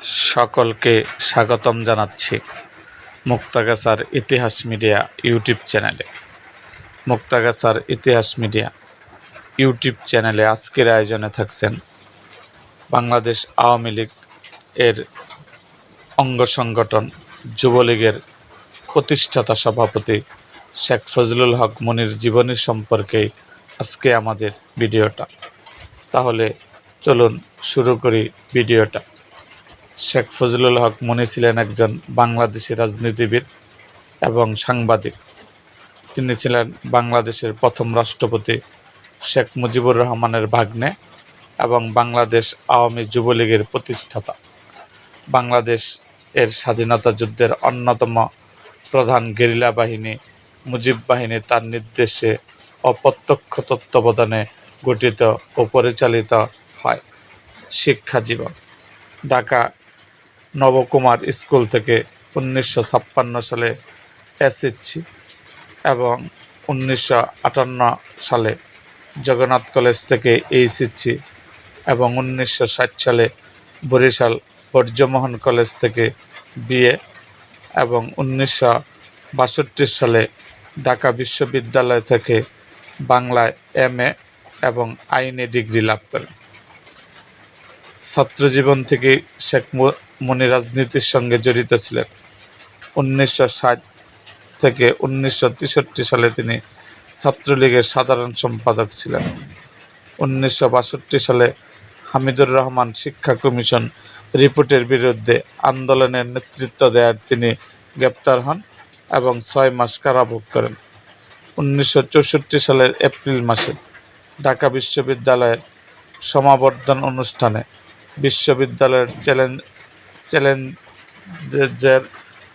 সকলকে স্বাগতম জানাচ্ছি মুক্তাগাছার ইতিহাস মিডিয়া ইউটিউব চ্যানেলে। মুক্তাগাছার ইতিহাস মিডিয়া ইউটিউব চ্যানেলে আজকের আয়োজনে থাকছেন বাংলাদেশ আওয়ামী লীগ এর অঙ্গ সংগঠন যুবলীগের প্রতিষ্ঠাতা সভাপতি শেখ ফজলুল হক মনির জীবনী সম্পর্কে আজকে আমাদের ভিডিওটা। তাহলে চলুন শুরু করি ভিডিওটা। শেখ ফজলুল হক মনি ছিলেন একজন বাংলাদেশি রাজনীতিবিদ এবং সাংবাদিক। তিনি ছিলেন বাংলাদেশের প্রথম রাষ্ট্রপতি শেখ মুজিবুর রহমানের ভাগ্নে এবং বাংলাদেশ আওয়ামী যুবলীগের প্রতিষ্ঠাতা। বাংলাদেশ এর স্বাধীনতা যুদ্ধের অন্যতম প্রধান গেরিলা বাহিনী মুজিব বাহিনী তার নির্দেশে অপ্রত্যক্ষ তত্ত্বাবধানে গঠিত ও পরিচালিত হয়। শিক্ষা জীবন: ঢাকা নবকুমার স্কুল থেকে 1956 সালে এসএসসি এবং 1958 সালে জগন্নাথ কলেজ থেকে এইচএসসি এবং 1960 সালে বরিশাল বর্জমোহন কলেজ থেকে বিএ এবং 1962 সালে ঢাকা বিশ্ববিদ্যালয় থেকে বাংলায় এমএ এবং আইনে ডিগ্রি লাভ করেন। ছাত্রজীবন থেকে শেখ মনি রাজনীতির সঙ্গে জড়িত ছিলেন। 1960 থেকে 1963 সালে তিনি ছাত্রলীগের সাধারণ সম্পাদক ছিলেন। 1962 সালে হামিদুর রহমান শিক্ষা কমিশন রিপোর্টের বিরুদ্ধে আন্দোলনের নেতৃত্ব দেওয়ার তিনি গ্রেপ্তার হন এবং 6 মাস কারাভোগ করেন। 1964 সালের এপ্রিল মাসে ঢাকা বিশ্ববিদ্যালয়ের সমাবর্তন অনুষ্ঠানে বিশ্ববিদ্যালয়ের চ্যালেঞ্জার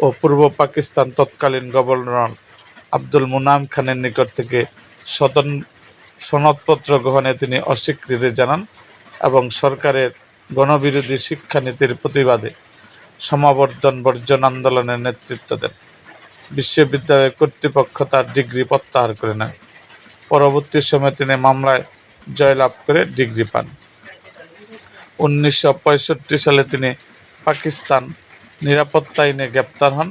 ও পূর্ব পাকিস্তান তৎকালীন গভর্নর আব্দুল মুনাম খানের নিকট থেকে সনদপত্র গ্রহণে তিনি অস্বীকৃতি জানান এবং সরকারের গণবিরোধী শিক্ষানীতির প্রতিবাদে সমাবর্তন বর্জন আন্দোলনের নেতৃত্ব দেন। বিশ্ববিদ্যালয় কর্তৃপক্ষ তার ডিগ্রি প্রত্যাহার করে নেয়। পরবর্তী সময়ে তিনি মামলায় জয়লাভ করে ডিগ্রি পান। 1965 সালে তিনি পাকিস্তান নিরাপত্তা আইনে গ্রেপ্তার হন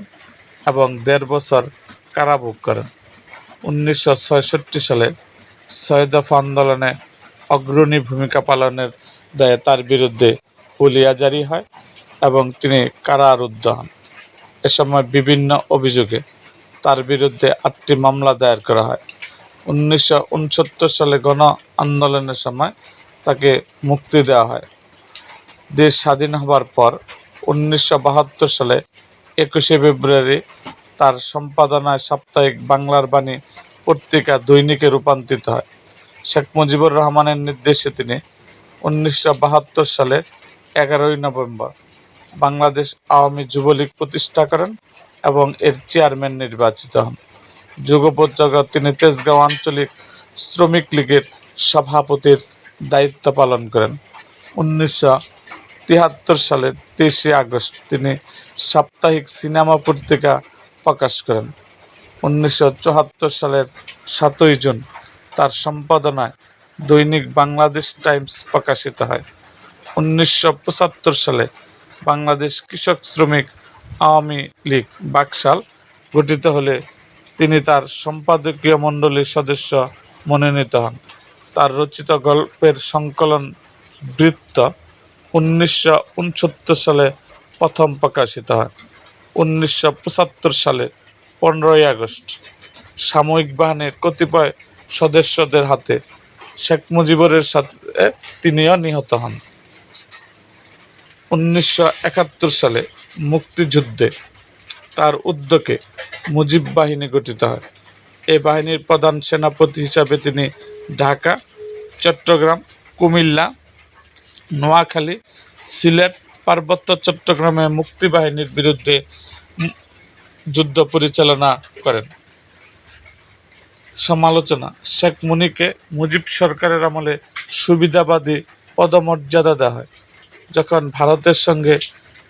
এবং 1.5 বছর কারাভোগ করেন। 1966 সালে 6 দফা আন্দোলনে অগ্রণী ভূমিকা পালনের দায়ে তার বিরুদ্ধে হুলিয়া জারি হয় এবং তিনি কারারুদ্ধ হন। এ সময় বিভিন্ন অভিযোগে তার বিরুদ্ধে 8টি মামলা দায়ের করা হয়। 1969 সালে গণ আন্দোলনের সময় তাকে মুক্তি দেওয়া হয়। দেশ স্বাধীন হবার পর 1972 সালে 21শে ফেব্রুয়ারি তার সম্পাদনায় সাপ্তাহিক বাংলার বাণী পত্রিকা দৈনিকে রূপান্তরিত হয়। শেখ মুজিবুর রহমানের নির্দেশে তিনি 1972 সালে 11ই নভেম্বর বাংলাদেশ আওয়ামী যুবলীগ প্রতিষ্ঠা করেন এবং এর চেয়ারম্যান নির্বাচিত হন। যুগোপযোগে তিনি তেজগাঁও আঞ্চলিক শ্রমিক লীগের সভাপতির দায়িত্ব পালন করেন। 1973 সালের 23শে আগস্ট তিনি সাপ্তাহিক সিনেমা পত্রিকা প্রকাশ করেন। 1974 সালের 7ই জুন তার সম্পাদনায় দৈনিক বাংলাদেশ টাইমস প্রকাশিত হয়। 1975 সালে বাংলাদেশ কৃষক শ্রমিক আওয়ামী লীগ বাকশাল গঠিত হলে তিনি তার সম্পাদকীয় মণ্ডলীর সদস্য মনোনীত হন। তার রচিত গল্পের সংকলন বৃত্ত 1969 সালে প্রথম প্রকাশিত হয়। 1975 সালে 15ই আগস্ট সামরিক বাহিনীর কতিপয় সদস্যদের হাতে শেখ মুজিবুরের সাথে তিনিও নিহত হন। 1971 সালে মুক্তিযুদ্ধে তার উদ্যোগে মুজিব বাহিনী গঠিত হয়। এই বাহিনীর প্রধান সেনাপতি হিসাবে তিনি ঢাকা, চট্টগ্রাম, কুমিল্লা, নোয়াখালী, সিলেট, পার্বত্য চট্টগ্রামে মুক্তিবাহিনীর বিরুদ্ধে যুদ্ধ পরিচালনা করেন। সমালোচনা: শেখ মুনিকে মুজিব সরকারের আমলে সুবিধাবাদী পদমর্যাদা দেওয়া হয়। যখন ভারতের সঙ্গে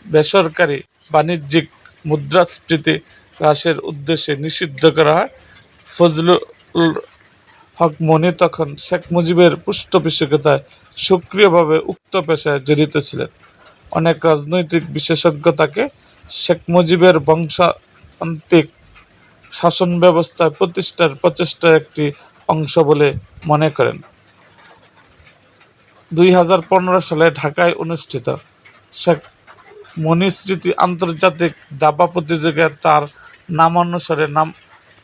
বেসরকারি বাণিজ্যিক মুদ্রাস্ফীতি হ্রাসের উদ্দেশ্যে নিষিদ্ধ করা হয়, ফজলুল হক মনি তখন শেখ মুজিবের পৃষ্ঠপোষকতায় সক্রিয়ভাবে উক্ত পেশায় জড়িত ছিলেন। অনেক রাজনৈতিক বিশেষজ্ঞ তাকে শেখ মুজিবের বংশতান্ত্রিক শাসন ব্যবস্থা প্রতিষ্ঠার প্রচেষ্টার একটি অংশ বলে মনে করেন। 2015 সালে ঢাকায় অনুষ্ঠিত শেখ মুজিব স্মৃতি আন্তর্জাতিক দাবা প্রতিযোগিতায় তার নামানুসারে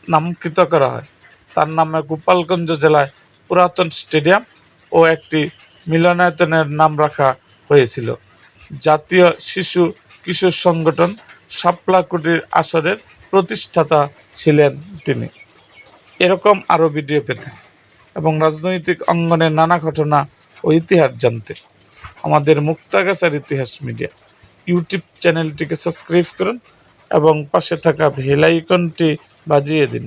নামকৃত করা হয়। তার নামে গোপালগঞ্জ জেলায় পুরাতন স্টেডিয়াম ও একটি মিলনায়তনের নাম রাখা হয়েছিল। জাতীয় শিশু কিশোর সংগঠন শাপলা কুটির আসরের প্রতিষ্ঠাতা ছিলেন তিনি। এরকম আরও ভিডিও পেতে এবং রাজনৈতিক অঙ্গনের নানা ঘটনা ও ইতিহাস জানতে আমাদের মুক্তাগাছার ইতিহাস মিডিয়া ইউটিউব চ্যানেলটিকে সাবস্ক্রাইব করুন এবং পাশে থাকা বেল আইকনটি বাজিয়ে দিন।